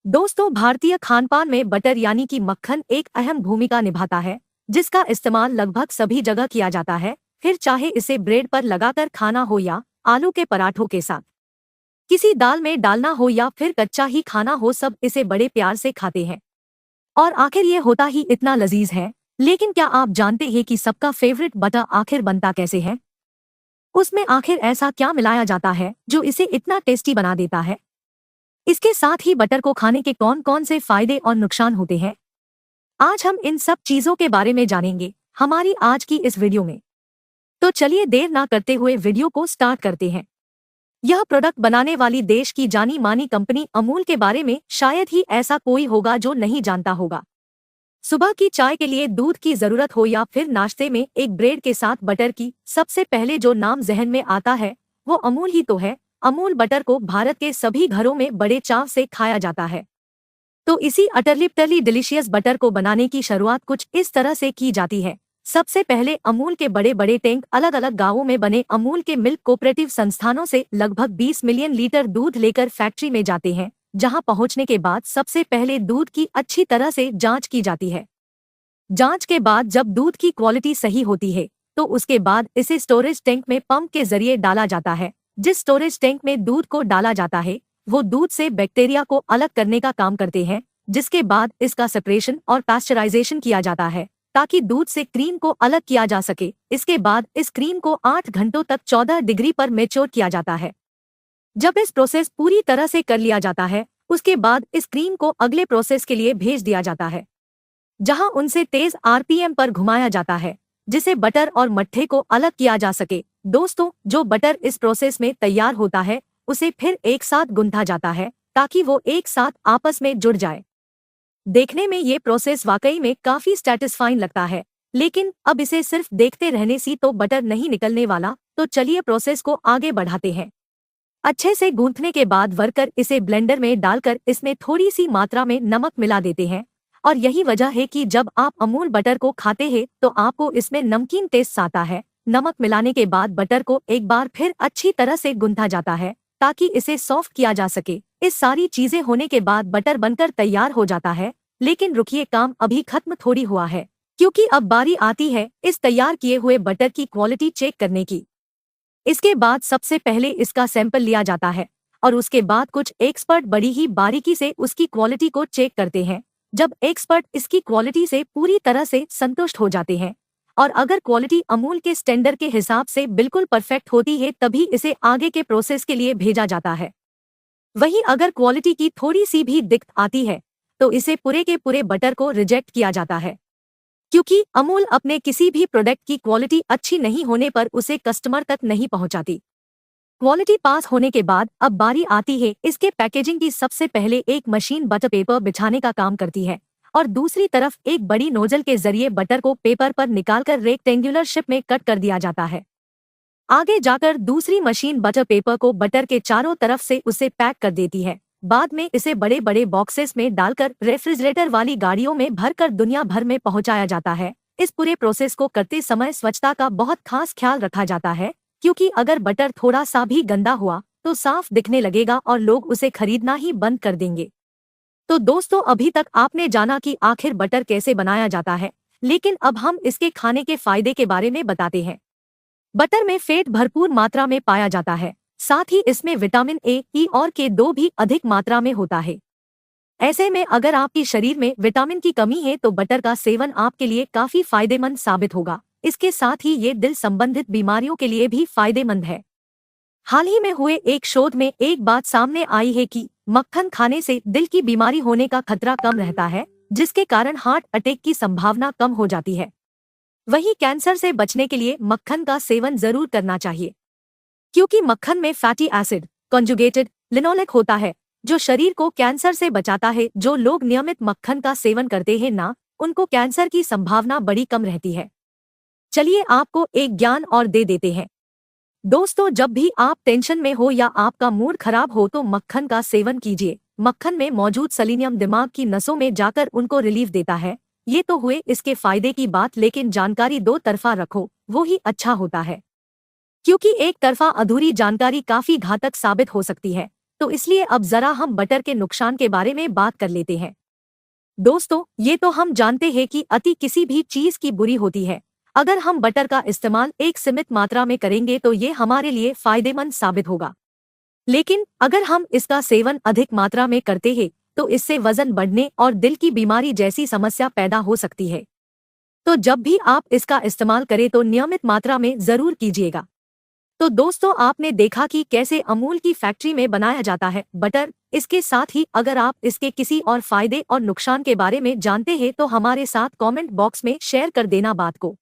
दोस्तों, भारतीय खानपान में बटर यानी कि मक्खन एक अहम भूमिका निभाता है, जिसका इस्तेमाल लगभग सभी जगह किया जाता है। फिर चाहे इसे ब्रेड पर लगाकर खाना हो या आलू के पराठों के साथ किसी दाल में डालना हो या फिर कच्चा ही खाना हो, सब इसे बड़े प्यार से खाते हैं। और आखिर ये होता ही इतना लजीज है। लेकिन क्या आप जानते हैं कि सबका फेवरेट बटर आखिर बनता कैसे है? उसमें आखिर ऐसा क्या मिलाया जाता है जो इसे इतना टेस्टी बना देता है? इसके साथ ही बटर को खाने के कौन कौन से फायदे और नुकसान होते हैं, आज हम इन सब चीजों के बारे में जानेंगे हमारी आज की इस वीडियो में। तो चलिए देर ना करते हुए वीडियो को स्टार्ट करते हैं। यह प्रोडक्ट बनाने वाली देश की जानी मानी कंपनी अमूल के बारे में शायद ही ऐसा कोई होगा जो नहीं जानता होगा। सुबह की चाय के लिए दूध की जरूरत हो या फिर नाश्ते में एक ब्रेड के साथ बटर की, सबसे पहले जो नाम जहन में आता है वो अमूल ही तो है। अमूल बटर को भारत के सभी घरों में बड़े चाव से खाया जाता है। तो इसी अटरलिपटरली डिलीशियस बटर को बनाने की शुरुआत कुछ इस तरह से की जाती है। सबसे पहले अमूल के बड़े बड़े टैंक अलग अलग गांवों में बने अमूल के मिल्क कोऑपरेटिव संस्थानों से लगभग 20 मिलियन लीटर दूध लेकर फैक्ट्री में जाते हैं, जहां पहुंचने के बाद सबसे पहले दूध की अच्छी तरह से जांच की जाती है। जांच के बाद जब दूध की क्वालिटी सही होती है तो उसके बाद इसे स्टोरेज टैंक में पंप के जरिए डाला जाता है। जिस स्टोरेज टैंक में दूध को डाला जाता है वो दूध से बैक्टीरिया को अलग करने का काम करते हैं, जिसके बाद इसका सेपरेशन और पास्चराइजेशन किया जाता है ताकि दूध से क्रीम को अलग किया जा सके। इसके बाद इस क्रीम को 8 घंटों तक 14 डिग्री पर मैच्योर किया जाता है। जब इस प्रोसेस पूरी तरह से कर लिया जाता है उसके बाद इस क्रीम को अगले प्रोसेस के लिए भेज दिया जाता है, जहां उनसे तेज आरपीएम पर घुमाया जाता है जिसे बटर और मट्ठे को अलग किया जा सके। दोस्तों, जो बटर इस प्रोसेस में तैयार होता है उसे फिर एक साथ गूंथा जाता है ताकि वो एक साथ आपस में जुड़ जाए। देखने में ये प्रोसेस वाकई में काफी सैटिस्फाइंग लगता है, लेकिन अब इसे सिर्फ देखते रहने से तो बटर नहीं निकलने वाला। तो चलिए प्रोसेस को आगे बढ़ाते हैं। अच्छे से गूंथने के बाद वर्कर इसे ब्लेंडर में डालकर इसमें थोड़ी सी मात्रा में नमक मिला देते हैं। और यही वजह है कि जब आप अमूल बटर को खाते हैं तो आपको इसमें नमकीन टेस्ट आता है। नमक मिलाने के बाद बटर को एक बार फिर अच्छी तरह से गूंथा जाता है ताकि इसे सॉफ्ट किया जा सके। इस सारी चीजें होने के बाद बटर बनकर तैयार हो जाता है। लेकिन रुकिए, काम अभी खत्म थोड़ी हुआ है, क्योंकि अब बारी आती है इस तैयार किए हुए बटर की क्वालिटी चेक करने की। इसके बाद सबसे पहले इसका सैंपल लिया जाता है और उसके बाद कुछ एक्सपर्ट बड़ी ही बारीकी से उसकी क्वालिटी को चेक करते हैं। जब एक्सपर्ट इसकी क्वालिटी से पूरी तरह से संतुष्ट हो जाते हैं और अगर क्वालिटी अमूल के स्टैंडर्ड के हिसाब से बिल्कुल परफेक्ट होती है तभी इसे आगे के प्रोसेस के लिए भेजा जाता है। वहीं अगर क्वालिटी की थोड़ी सी भी दिक्कत आती है तो इसे पूरे के पूरे बटर को रिजेक्ट किया जाता है, क्योंकि अमूल अपने किसी भी प्रोडक्ट की क्वालिटी अच्छी नहीं होने पर उसे कस्टमर तक नहीं पहुंचाती। क्वालिटी पास होने के बाद अब बारी आती है इसके पैकेजिंग की। सबसे पहले एक मशीन बटर पेपर बिछाने का काम करती है और दूसरी तरफ एक बड़ी नोजल के जरिए बटर को पेपर पर निकालकर रेक्टेंगुलर शेप में कट कर दिया जाता है। आगे जाकर दूसरी मशीन बटर पेपर को बटर के चारों तरफ से उसे पैक कर देती है। बाद में इसे बड़े बड़े बॉक्सेस में डालकर रेफ्रिजरेटर वाली गाड़ियों में भरकर दुनिया भर में पहुंचाया जाता है। इस पूरे प्रोसेस को करते समय स्वच्छता का बहुत खास ख्याल रखा जाता है, क्योंकि अगर बटर थोड़ा सा भी गंदा हुआ तो साफ दिखने लगेगा और लोग उसे खरीदना ही बंद कर देंगे। तो दोस्तों, अभी तक आपने जाना कि आखिर बटर कैसे बनाया जाता है, लेकिन अब हम इसके खाने के फायदे के बारे में बताते हैं। बटर में फैट भरपूर मात्रा में पाया जाता है, साथ ही इसमें विटामिन ए, ई और के2 भी अधिक मात्रा में होता है। ऐसे में अगर आपके शरीर में विटामिन की कमी है तो बटर का सेवन आपके लिए काफी फायदेमंद साबित होगा। इसके साथ ही ये दिल संबंधित बीमारियों के लिए भी फायदेमंद है। हाल ही में हुए एक शोध में एक बात सामने आई है कि मक्खन खाने से दिल की बीमारी होने का खतरा कम रहता है, जिसके कारण हार्ट अटैक की संभावना कम हो जाती है। वहीं कैंसर से बचने के लिए मक्खन का सेवन जरूर करना चाहिए, क्योंकि मक्खन में फैटी एसिड कॉन्जुगेटेड लिनोलेक होता है जो शरीर को कैंसर से बचाता है। जो लोग नियमित मक्खन का सेवन करते हैं ना, उनको कैंसर की संभावना बड़ी कम रहती है। चलिए आपको एक ज्ञान और दे देते हैं। दोस्तों, जब भी आप टेंशन में हो या आपका मूड खराब हो तो मक्खन का सेवन कीजिए। मक्खन में मौजूद सेलेनियम दिमाग की नसों में जाकर उनको रिलीफ देता है। ये तो हुए इसके फायदे की बात, लेकिन जानकारी दो तरफा रखो वो ही अच्छा होता है, क्योंकि एक तरफा अधूरी जानकारी काफी घातक साबित हो सकती है। तो इसलिए अब जरा हम बटर के नुकसान के बारे में बात कर लेते हैं। दोस्तों, ये तो हम जानते हैं कि अति किसी भी चीज की बुरी होती है। अगर हम बटर का इस्तेमाल एक सीमित मात्रा में करेंगे तो ये हमारे लिए फायदेमंद साबित होगा। लेकिन अगर हम इसका सेवन अधिक मात्रा में करते हैं तो इससे वजन बढ़ने और दिल की बीमारी जैसी समस्या पैदा हो सकती है। तो जब भी आप इसका इस्तेमाल करें तो नियमित मात्रा में जरूर कीजिएगा। तो दोस्तों, आपने देखा कि कैसे अमूल की फैक्ट्री में बनाया जाता है बटर। इसके साथ ही अगर आप इसके किसी और फायदे और नुकसान के बारे में जानते हैं तो हमारे साथ कमेंट बॉक्स में शेयर कर देना बात को।